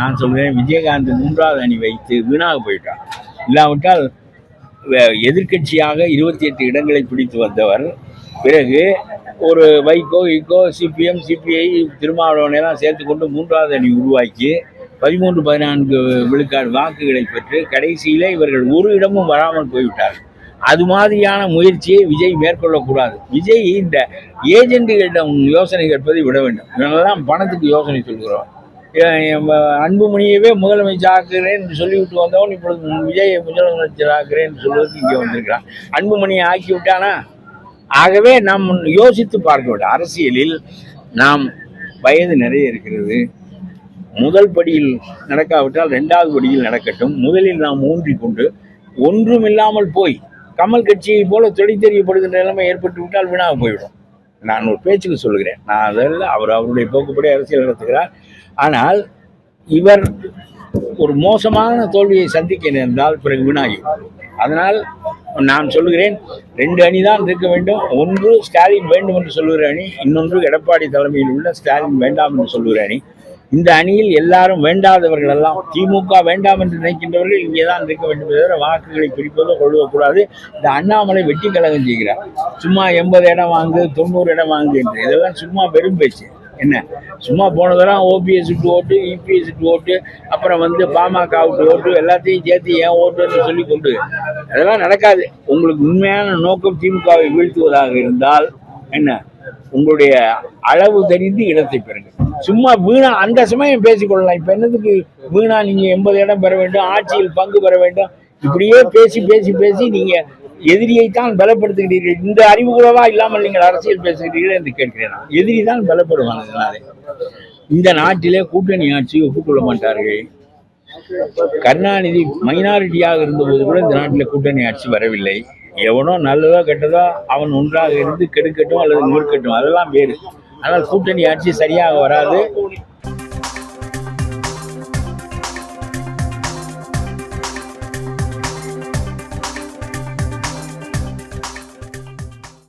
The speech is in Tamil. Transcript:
நான் சொல்கிறேன், விஜயகாந்த் 3வது அணி வைத்து வீணாக போயிட்டார். இல்லாவிட்டால் எதிர்கட்சியாக 28 இடங்களை பிடித்து வந்தவர், பிறகு ஒரு வைகோ சிபிஎம் சிபிஐ திருமாவளவனையெல்லாம் சேர்த்து கொண்டு 3வது அணி உருவாக்கி 13-14 விழுக்காடு வாக்குகளை பெற்று கடைசியிலே இவர்கள் ஒரு இடமும் வராமல் போய்விட்டார். அது மாதிரியான முயற்சியை விஜய் மேற்கொள்ளக்கூடாது. விஜய் இந்த ஏஜென்ட்டுகளிடம் யோசனை கேட்பதை விட வேண்டும். இவங்கெல்லாம் பணத்துக்கு யோசனை சொல்கிறோம். அன்புமணியவே முதலமைச்சர் ஆக்குறேன் என்று சொல்லிவிட்டு வந்தவன் இப்பொழுது விஜயை முதலமைச்சர் ஆக்குறேன் என்று சொல்வதற்கு இங்கே வந்திருக்கிறான். அன்புமணியை ஆக்கி விட்டானா? ஆகவே நாம் யோசித்து பார்க்க வேண்டும். அரசியலில் நாம் வயது நிறைய இருக்கிறது. முதல் படியில் நடக்காவிட்டால் 2வது படியில் நடக்கட்டும். முதலில் நாம் ஊன்றிக்கொண்டு ஒன்றும் இல்லாமல் போய் கமல் கட்சியை போல தொலை தெரியப்படுகின்ற நிலைமை ஏற்பட்டு விட்டால் வீணாக போய்விடும். நான் ஒரு பேச்சுக்கு சொல்கிறேன். நான் அதில் அவருடைய போக்குப்படி அரசியல் நடத்துகிறார். ஆனால் இவர் ஒரு மோசமான தோல்வியை சந்திக்க நேர்ந்தால் பிறகு வீணாகி. அதனால் நான் சொல்லுகிறேன், 2 அணி தான் இருக்க வேண்டும். ஒன்று ஸ்டாலின் வேண்டும் என்று சொல்லுகிற அணி, இன்னொன்று எடப்பாடி தலைமையில் உள்ள ஸ்டாலின் வேண்டாம் என்று சொல்லுகிற அணி. இந்த அணியில் எல்லாரும் வேண்டாதவர்கள் எல்லாம், திமுக வேண்டாம் என்று நினைக்கின்றவர்கள் இங்கே தான் இருக்க வேண்டும். தவிர வாக்குகளை பிரிப்பதோ கொள்வக்கூடாது. இந்த அண்ணாமலை வெட்டி கழகம் செய்கிறார். சும்மா 80 இடம் வாங்கு, 90 இடம் வாங்கு என்று. இதெல்லாம் சும்மா வெறும் பேச்சு. என்ன சும்மா போனதெல்லாம் ஓபிஎஸ் விட்டு ஓட்டு, இபிஎஸ் விட்டு ஓட்டு, அப்புறம் பாமக விட்டு ஓட்டு, எல்லாத்தையும் சேர்த்து ஏன் ஓட்டுன்னு சொல்லி கொண்டு அதெல்லாம் நடக்காது. உங்களுக்கு உண்மையான நோக்கம் திமுகவை வீழ்த்துவதாக இருந்தால் என்ன, உங்களுடைய அளவு தெரிந்து இடத்தை பெறுங்க. சும்மா வீணா அந்த சமயம் பேசிக்கொள்ளலாம். இப்ப என்னதுக்கு வீணா நீங்க 80 இடம் பெற வேண்டும், ஆட்சியில் பங்கு பெற வேண்டும், இப்படியே பேசி பேசி பேசி நீங்க எதிரியைத்தான் பலப்படுத்துகிறீர்கள். இந்த அறிவு கூடவா இல்லாமல் நீங்கள் அரசியல் பேசுகிறீர்கள் என்று கேட்கிறேன். எதிரி தான் பலப்படுவாங்க. இந்த நாட்டிலே கூட்டணி ஆட்சி ஒப்புக்கொள்ள மாட்டார்கள். கருணாநிதி மைனாரிட்டியாக இருந்தபோது கூட இந்த நாட்டில் கூட்டணி ஆட்சி வரவில்லை. எவனோ நல்லதோ கெட்டதோ அவன் ஒன்றாக இருந்து கெடுக்கட்டும் அல்லது நூற்கட்டும், அதெல்லாம் வேறு. ஆனால் கூட்டணி ஆட்சி சரியாக வராது.